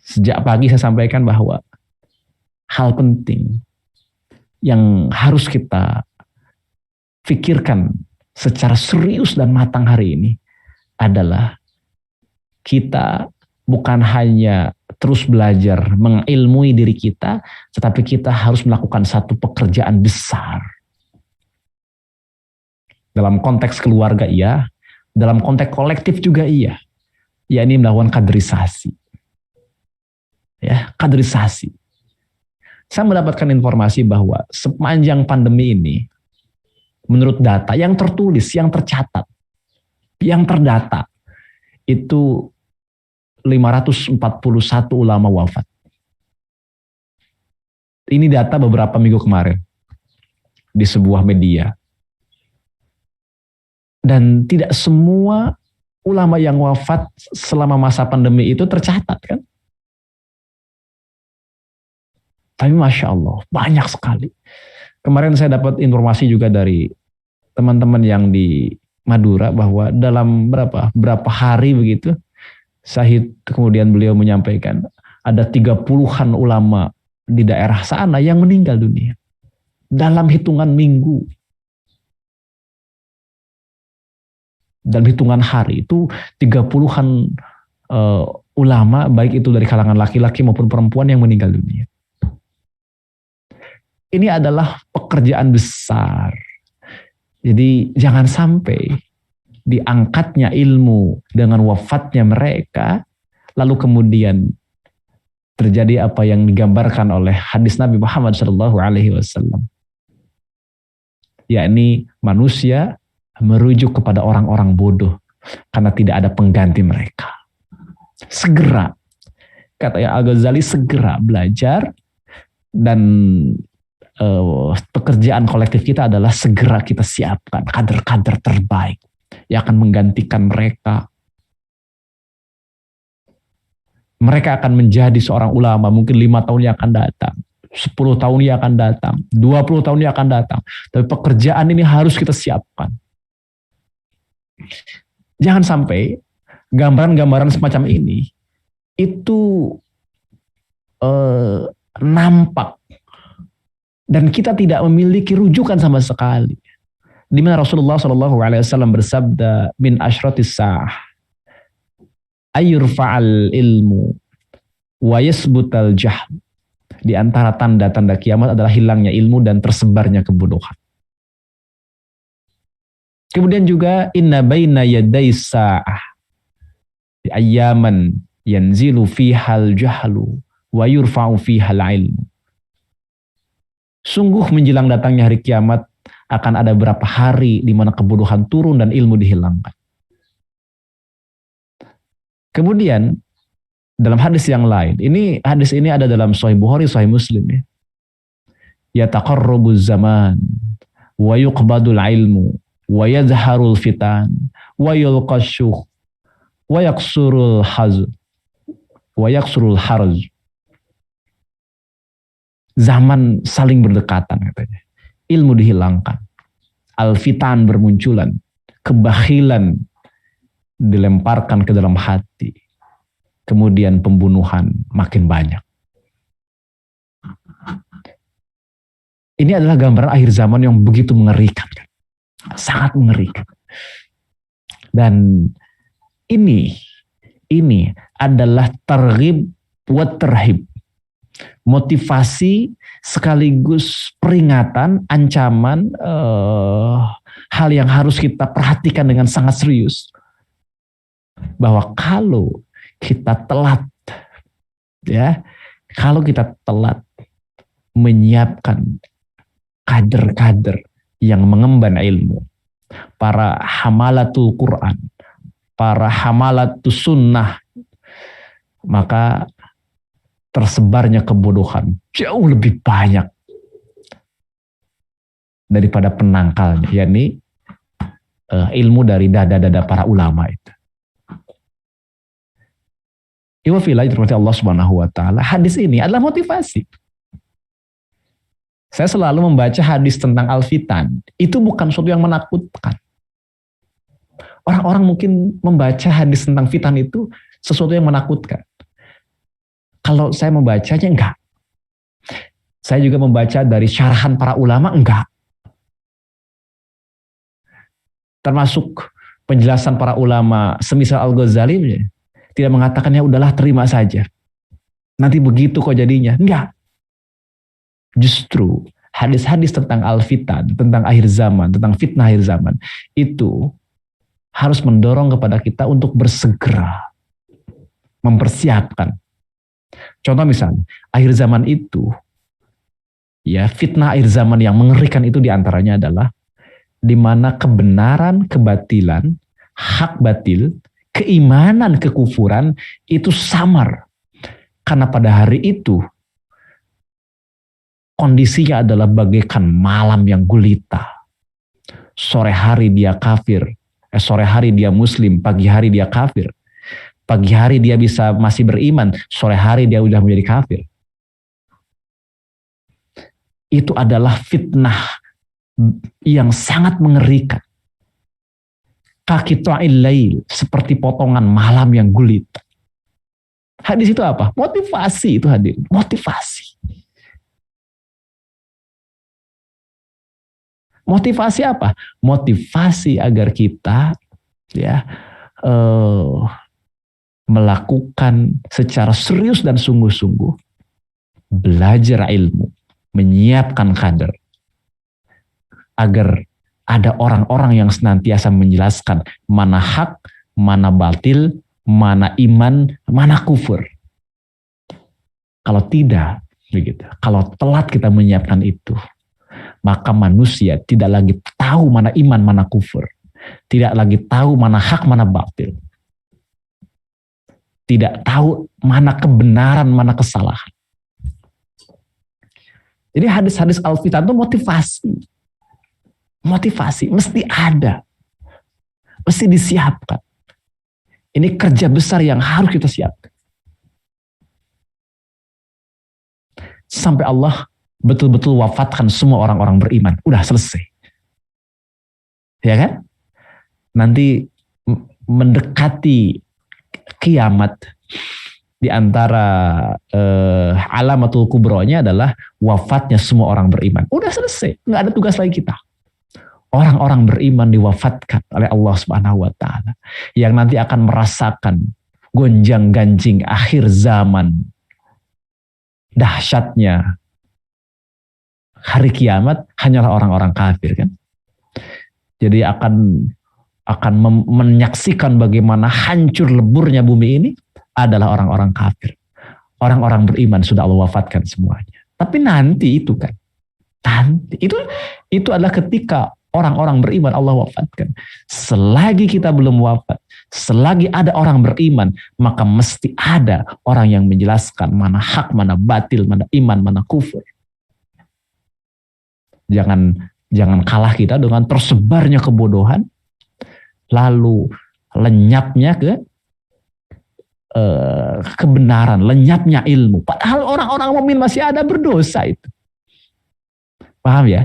Sejak pagi saya sampaikan bahwa hal penting yang harus kita pikirkan secara serius dan matang hari ini adalah kita bukan hanya terus belajar mengilmui diri kita, tetapi kita harus melakukan satu pekerjaan besar. Dalam konteks keluarga iya, dalam konteks kolektif juga iya, yakni melakukan kaderisasi. Ya, kaderisasi. Saya mendapatkan informasi bahwa sepanjang pandemi ini, menurut data yang tertulis, yang tercatat, yang terdata, itu 541 ulama wafat. Ini data beberapa minggu kemarin di sebuah media. Dan tidak semua ulama yang wafat selama masa pandemi itu tercatat kan. Tapi Masya Allah, banyak sekali. Kemarin saya dapat informasi juga dari teman-teman yang di Madura bahwa dalam berapa hari begitu, Syahid kemudian beliau menyampaikan ada 30-an ulama di daerah sana yang meninggal dunia. Dalam hitungan minggu. Dalam hitungan hari itu 30-an ulama, baik itu dari kalangan laki-laki maupun perempuan yang meninggal dunia. Ini adalah pekerjaan besar. Jadi jangan sampai diangkatnya ilmu dengan wafatnya mereka, lalu kemudian terjadi apa yang digambarkan oleh hadis Nabi Muhammad SAW, yakni manusia merujuk kepada orang-orang bodoh karena tidak ada pengganti mereka. Segera, kata Al-Ghazali, segera belajar, dan pekerjaan kolektif kita adalah segera kita siapkan kader-kader terbaik yang akan menggantikan mereka. Mereka akan menjadi seorang ulama mungkin 5 tahun yang akan datang, 10 tahun yang akan datang, 20 tahun yang akan datang. Tapi pekerjaan ini harus kita siapkan. Jangan sampai gambaran-gambaran semacam ini itu nampak dan kita tidak memiliki rujukan sama sekali. Di mana Rasulullah SAW bersabda, min asyratis sa'ah, ayurfa'al ilmu wa yasbutal jahl. Di antara tanda-tanda kiamat adalah hilangnya ilmu dan tersebarnya kebodohan. Kemudian juga inna baina yaday sa'ah ayyaman yanzilu fihal jahlu wa yurfa'u fihal ilmu. Sungguh menjelang datangnya hari kiamat akan ada berapa hari di mana kebodohan turun dan ilmu dihilangkan. Kemudian dalam hadis yang lain, hadis ini ada dalam Sahih Bukhari, Sahih Muslim ya. Yataqarrabuz zaman wa yuqbadul ilmu wa yadharul fitan wa yulqasyuh wa yaksurul harj. Zaman saling berdekatan katanya. Ilmu dihilangkan. Al-fitan bermunculan. Kebakhilan dilemparkan ke dalam hati. Kemudian pembunuhan makin banyak. Ini adalah gambaran akhir zaman yang begitu mengerikan. Sangat mengerikan. Dan ini adalah targhib wa tarhib. Motivasi sekaligus peringatan, ancaman, hal yang harus kita perhatikan dengan sangat serius. Bahwa kalau kita telat, ya, kalau kita telat menyiapkan kader-kader yang mengemban ilmu, para hamalatul Quran, para hamalatul sunnah, maka tersebarnya kebodohan jauh lebih banyak daripada penangkalnya, yakni ilmu dari dada-dada para ulama itu. Iwafillah dirahmati Allah Subhanahu wa taala. Hadis ini adalah motivasi. Saya selalu membaca hadis tentang al-fitan. Itu bukan sesuatu yang menakutkan. Orang-orang mungkin membaca hadis tentang fitan itu sesuatu yang menakutkan. Kalau saya membacanya enggak. Saya juga membaca dari syarahan para ulama enggak. Termasuk penjelasan para ulama semisal Al-Ghazali tidak mengatakannya udahlah terima saja. Nanti begitu kok jadinya. Enggak. Justru hadis-hadis tentang al-fitan, tentang akhir zaman, tentang fitnah akhir zaman, itu harus mendorong kepada kita untuk bersegera mempersiapkan. Contoh misalnya, akhir zaman itu, ya fitnah akhir zaman yang mengerikan itu diantaranya adalah di mana kebenaran, kebatilan, hak batil, keimanan, kekufuran itu samar. Karena pada hari itu kondisinya adalah bagaikan malam yang gulita. Sore hari dia kafir, sore hari dia muslim, pagi hari dia kafir. Pagi hari dia bisa masih beriman, sore hari dia udah menjadi kafir. Itu adalah fitnah yang sangat mengerikan. Kaqita'il lail, seperti potongan malam yang gulita. Hadis itu apa? Motivasi itu hadir. Motivasi. Motivasi apa? Motivasi agar kita melakukan secara serius dan sungguh-sungguh belajar ilmu, menyiapkan kader agar ada orang-orang yang senantiasa menjelaskan mana hak, mana batil, mana iman, mana kufur. Kalau tidak, begitu. Kalau telat kita menyiapkan itu, maka manusia tidak lagi tahu mana iman, mana kufur. Tidak lagi tahu mana hak, mana batil. Tidak tahu mana kebenaran, mana kesalahan. Jadi hadis-hadis al-fitan itu motivasi. Motivasi mesti ada. Mesti disiapkan. Ini kerja besar yang harus kita siapkan. Sampai Allah betul-betul wafatkan semua orang-orang beriman. Udah selesai. Ya kan? Nanti mendekati kiamat, di antara alamatul kubronya adalah wafatnya semua orang beriman. Udah selesai. Nggak ada tugas lagi kita. Orang-orang beriman diwafatkan oleh Allah Subhanahu wa taala yang nanti akan merasakan gonjang-ganjing akhir zaman, dahsyatnya hari kiamat hanyalah orang-orang kafir kan. Jadi akan menyaksikan bagaimana hancur leburnya bumi ini adalah orang-orang kafir. Orang-orang beriman sudah Allah wafatkan semuanya. Tapi nanti itu kan, nanti itu adalah ketika orang-orang beriman Allah wafatkan. Selagi kita belum wafat, selagi ada orang beriman, maka mesti ada orang yang menjelaskan mana hak, mana batil, mana iman, mana kufur. Jangan kalah kita dengan tersebarnya kebodohan, lalu lenyapnya kebenaran, lenyapnya ilmu. Padahal orang-orang mukmin masih ada berdosa itu. Paham ya?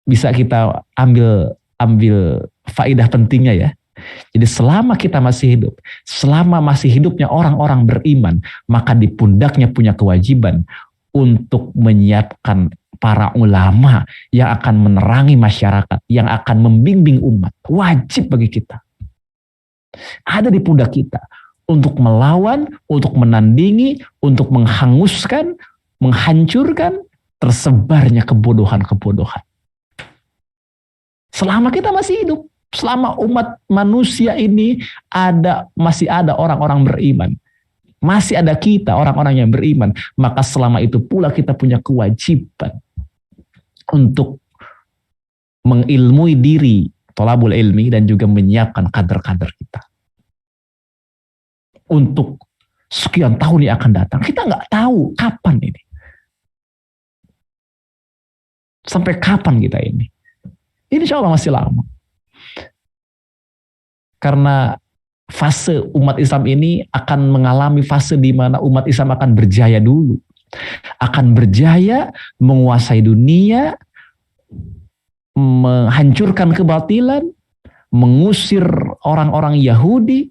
Bisa kita ambil faidah pentingnya ya. Jadi selama kita masih hidup, selama masih hidupnya orang-orang beriman, maka di pundaknya punya kewajiban untuk menyiapkan para ulama yang akan menerangi masyarakat, yang akan membimbing umat. Wajib bagi kita. Ada di pundak kita untuk melawan, untuk menandingi, untuk menghanguskan, menghancurkan tersebarnya kebodohan-kebodohan. Selama kita masih hidup, selama umat manusia ini masih ada orang-orang beriman, masih ada kita orang-orang yang beriman, maka selama itu pula kita punya kewajiban untuk mengilmui diri, thalabul ilmi, dan juga menyiapkan kader-kader kita untuk sekian tahun yang akan datang. Kita nggak tahu kapan ini, sampai kapan kita ini. Insya Allah masih lama. Karena fase umat Islam ini akan mengalami fase di mana umat Islam akan berjaya dulu. Akan berjaya menguasai dunia, menghancurkan kebatilan, mengusir orang-orang Yahudi,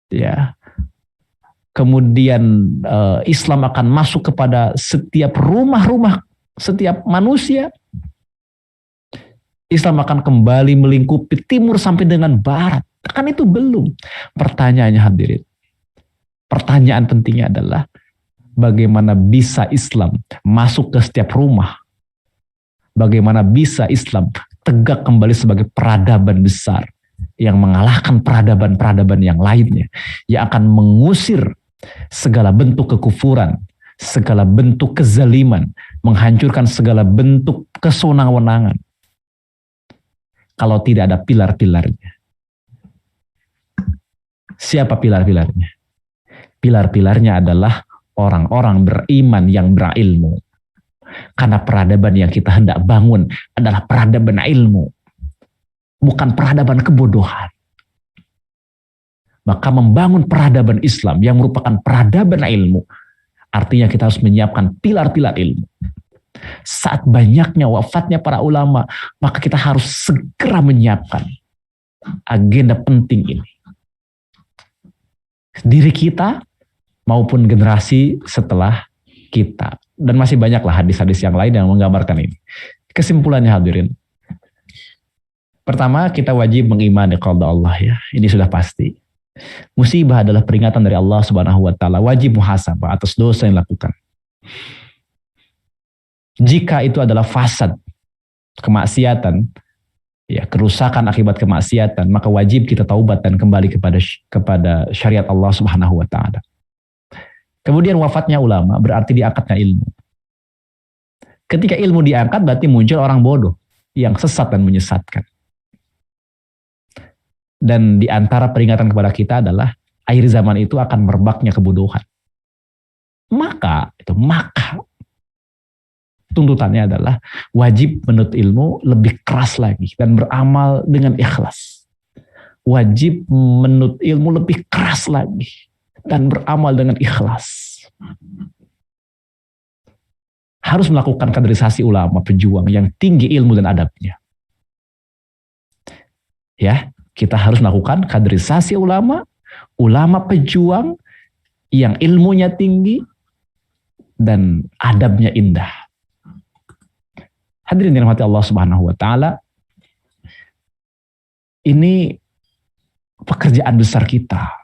ya. Kemudian Islam akan masuk kepada setiap rumah-rumah, setiap manusia. Islam akan kembali melingkupi timur sampai dengan barat. Kan itu belum. Pertanyaannya hadirin. Pertanyaan pentingnya adalah bagaimana bisa Islam masuk ke setiap rumah? Bagaimana bisa Islam tegak kembali sebagai peradaban besar yang mengalahkan peradaban-peradaban yang lainnya, yang akan mengusir segala bentuk kekufuran, segala bentuk kezaliman, menghancurkan segala bentuk kesewenang-wenangan kalau tidak ada pilar-pilarnya. Siapa pilar-pilarnya? Pilar-pilarnya adalah orang-orang beriman yang berilmu. Karena peradaban yang kita hendak bangun adalah peradaban ilmu, bukan peradaban kebodohan. Maka membangun peradaban Islam yang merupakan peradaban ilmu, artinya kita harus menyiapkan pilar-pilar ilmu. Saat banyaknya wafatnya para ulama, maka kita harus segera menyiapkan agenda penting ini. Diri kita maupun generasi setelah kita. Dan masih banyaklah hadis-hadis yang lain yang menggambarkan ini. Kesimpulannya hadirin. Pertama, kita wajib mengimani qada Allah ya. Ini sudah pasti. Musibah adalah peringatan dari Allah Subhanahu wa taala, wajib muhasabah atas dosa yang dilakukan. Jika itu adalah fasad, kemaksiatan, ya, kerusakan akibat kemaksiatan, maka wajib kita taubat dan kembali kepada syariat Allah Subhanahu wa taala. Kemudian wafatnya ulama berarti diangkatnya ilmu. Ketika ilmu diangkat berarti muncul orang bodoh yang sesat dan menyesatkan. Dan di antara peringatan kepada kita adalah akhir zaman itu akan merebaknya kebodohan. Maka tuntutannya adalah wajib menuntut ilmu lebih keras lagi dan beramal dengan ikhlas. Wajib menuntut ilmu lebih keras lagi dan beramal dengan ikhlas. Harus melakukan kaderisasi ulama pejuang yang tinggi ilmu dan adabnya. Ya, kita harus melakukan kaderisasi ulama pejuang yang ilmunya tinggi dan adabnya indah. Hadirin dirahmati Allah Subhanahu wa taala, ini pekerjaan besar kita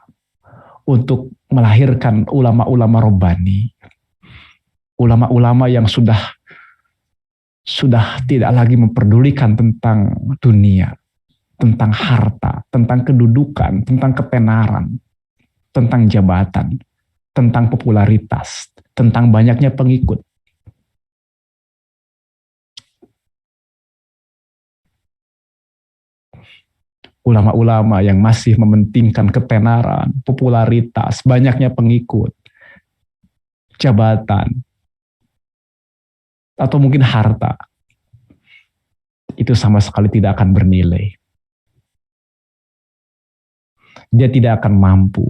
untuk melahirkan ulama-ulama Rabbani, ulama-ulama yang sudah tidak lagi memperdulikan tentang dunia, tentang harta, tentang kedudukan, tentang ketenaran, tentang jabatan, tentang popularitas, tentang banyaknya pengikut. Ulama-ulama yang masih mementingkan ketenaran, popularitas, banyaknya pengikut, jabatan, atau mungkin harta, itu sama sekali tidak akan bernilai. Dia tidak akan mampu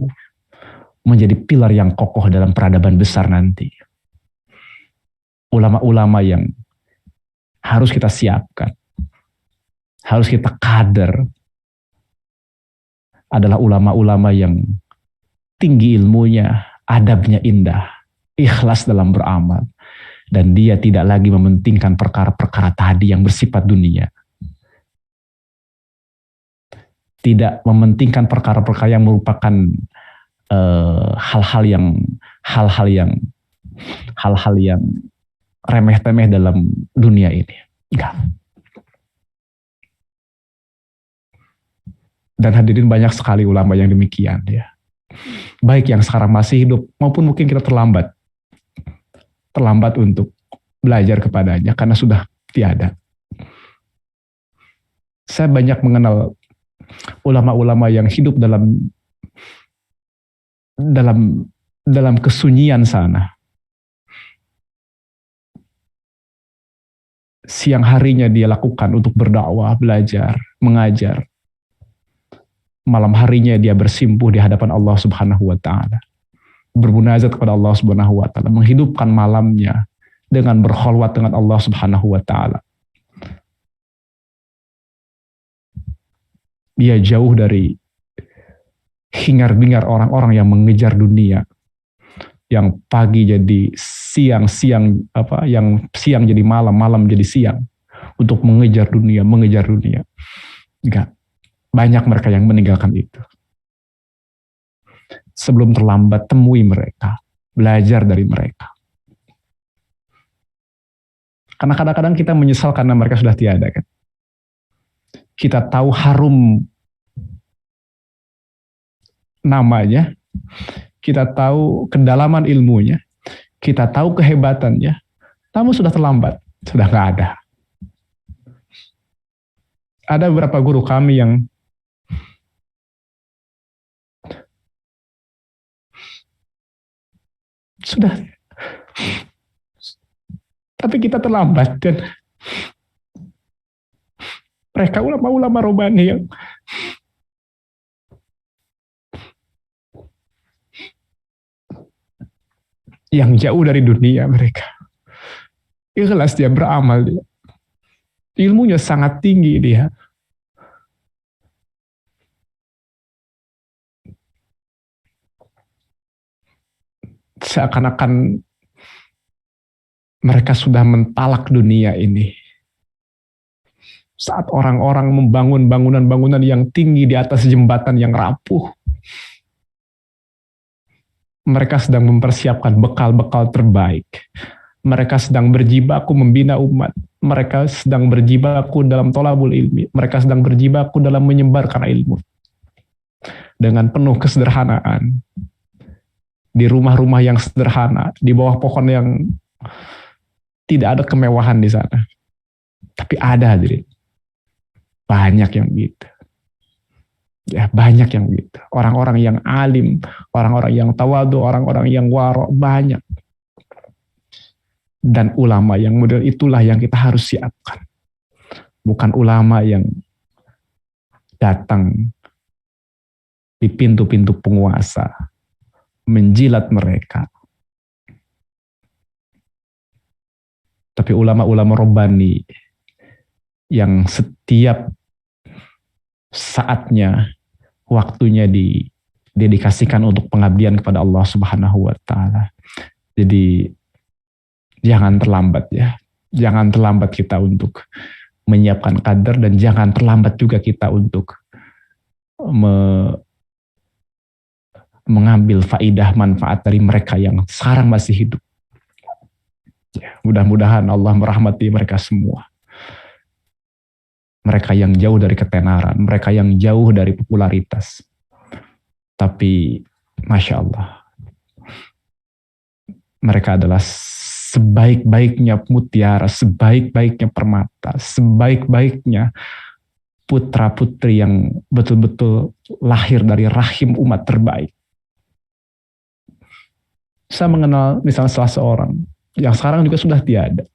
menjadi pilar yang kokoh dalam peradaban besar nanti. Ulama-ulama yang harus kita siapkan, harus kita kader, adalah ulama-ulama yang tinggi ilmunya, adabnya indah, ikhlas dalam beramal, dan dia tidak lagi mementingkan perkara-perkara tadi yang bersifat dunia. Tidak mementingkan perkara-perkara yang merupakan hal-hal yang remeh-temeh dalam dunia ini. Enggak. Dan hadirin, banyak sekali ulama yang demikian ya. Baik yang sekarang masih hidup maupun mungkin kita terlambat untuk belajar kepadanya karena sudah tiada. Saya banyak mengenal ulama-ulama yang hidup dalam kesunyian sana. Siang harinya dia lakukan untuk berdakwah, belajar, mengajar. Malam harinya dia bersimpuh di hadapan Allah Subhanahu wa taala. Bermunajat kepada Allah Subhanahu wa taala, menghidupkan malamnya dengan berkholwat dengan Allah Subhanahu wa taala. Dia jauh dari hingar-bingar orang-orang yang mengejar dunia, yang pagi jadi siang, yang siang jadi malam, malam jadi siang, untuk mengejar dunia. Enggak. Banyak mereka yang meninggalkan itu. Sebelum terlambat, temui mereka, belajar dari mereka. Karena kadang-kadang kita menyesal karena mereka sudah tiada, kan? Kita tahu harum namanya, kita tahu kedalaman ilmunya, kita tahu kehebatannya, namun sudah terlambat, sudah nggak ada. Ada beberapa guru kami yang sudah, tapi kita terlambat, dan mereka ulama-ulama Rabbani yang jauh dari dunia. Mereka ikhlas, dia beramal, dia ilmunya sangat tinggi, dia seakan-akan mereka sudah mentalak dunia ini. Saat orang-orang membangun bangunan-bangunan yang tinggi di atas jembatan yang rapuh, mereka sedang mempersiapkan bekal-bekal terbaik. Mereka sedang berjibaku membina umat. Mereka sedang berjibaku dalam tolabul ilmi. Mereka sedang berjibaku dalam menyebarkan ilmu. Dengan penuh kesederhanaan. Di rumah-rumah yang sederhana, di bawah pohon yang tidak ada kemewahan di sana. Tapi ada, hadirin. Banyak yang gitu. Ya, banyak yang gitu. Orang-orang yang alim, orang-orang yang tawadu, orang-orang yang waro, banyak. Dan ulama yang model itulah yang kita harus siapkan. Bukan ulama yang datang di pintu-pintu penguasa, menjilat mereka. Tapi ulama-ulama Rabbani yang setiap saatnya, waktunya didedikasikan untuk pengabdian kepada Allah Subhanahu wa taala. Jadi jangan terlambat ya. Jangan terlambat kita untuk menyiapkan kader, dan jangan terlambat juga kita untuk mengambil faidah manfaat dari mereka yang sekarang masih hidup. Ya, mudah-mudahan Allah merahmati mereka semua. Mereka yang jauh dari ketenaran, mereka yang jauh dari popularitas. Tapi Masya Allah, mereka adalah sebaik-baiknya mutiara, sebaik-baiknya permata, sebaik-baiknya putra-putri yang betul-betul lahir dari rahim umat terbaik. Saya mengenal misalnya salah seorang yang sekarang juga sudah tiada.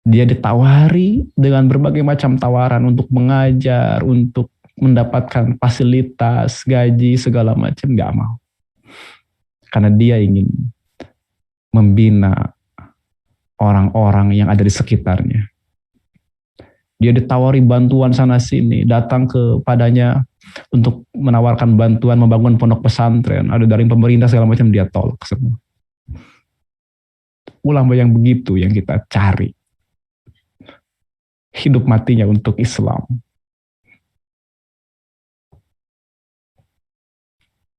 Dia ditawari dengan berbagai macam tawaran untuk mengajar, untuk mendapatkan fasilitas, gaji, segala macam, gak mau. Karena dia ingin membina orang-orang yang ada di sekitarnya. Dia ditawari bantuan sana-sini, datang kepadanya untuk menawarkan bantuan membangun pondok pesantren, ada dari pemerintah segala macam, dia tolak semua. Ulama yang begitu yang kita cari. Hidup matinya untuk Islam.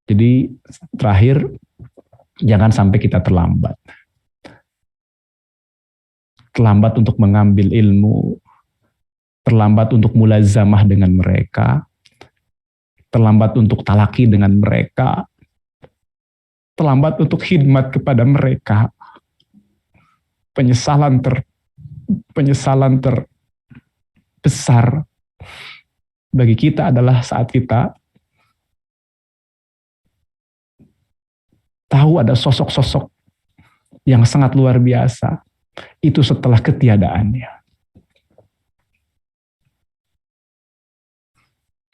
Jadi terakhir, jangan sampai kita terlambat. Terlambat untuk mengambil ilmu, terlambat untuk mulazamah dengan mereka, terlambat untuk talaki dengan mereka, terlambat untuk khidmat kepada mereka. Penyesalan terbesar bagi kita adalah saat kita tahu ada sosok-sosok yang sangat luar biasa, itu setelah ketiadaannya.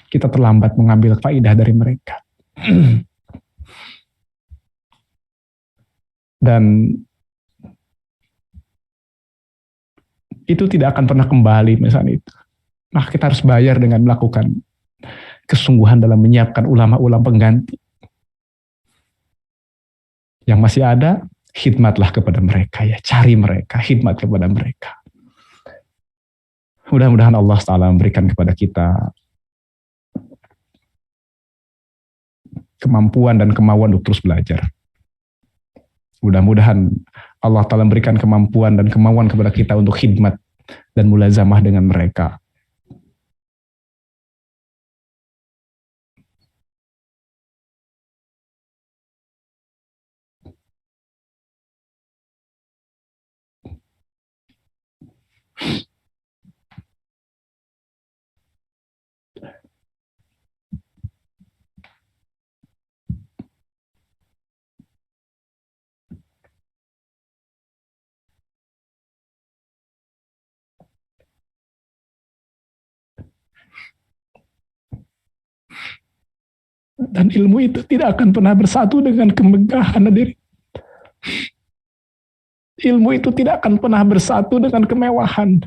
Kita terlambat mengambil faidah dari mereka. Dan itu tidak akan pernah kembali misalnya itu. Maka kita harus bayar dengan melakukan kesungguhan dalam menyiapkan ulama-ulama pengganti. Yang masih ada, khidmatlah kepada mereka ya. Cari mereka, khidmat kepada mereka. Mudah-mudahan Allah Ta'ala memberikan kepada kita kemampuan dan kemauan untuk terus belajar. Mudah-mudahan Allah Ta'ala memberikan kemampuan dan kemauan kepada kita untuk khidmat dan mulazamah dengan mereka. Dan ilmu itu tidak akan pernah bersatu dengan kemegahan diri. Ilmu itu tidak akan pernah bersatu dengan kemewahan.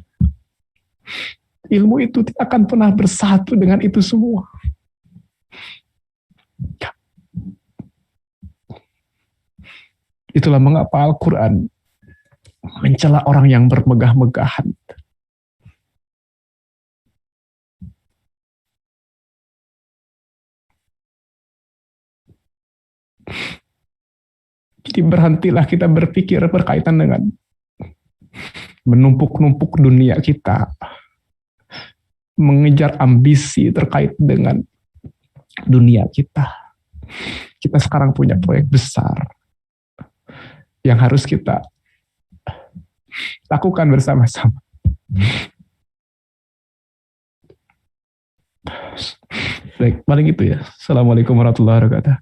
Ilmu itu tidak akan pernah bersatu dengan itu semua. Itulah mengapa Al-Quran mencela orang yang bermegah-megahan. Jadi berhentilah kita berpikir berkaitan dengan menumpuk-numpuk dunia kita, mengejar ambisi terkait dengan dunia kita. Kita sekarang punya proyek besar yang harus kita lakukan bersama-sama. Baik, paling itu ya. Assalamualaikum warahmatullahi wabarakatuh.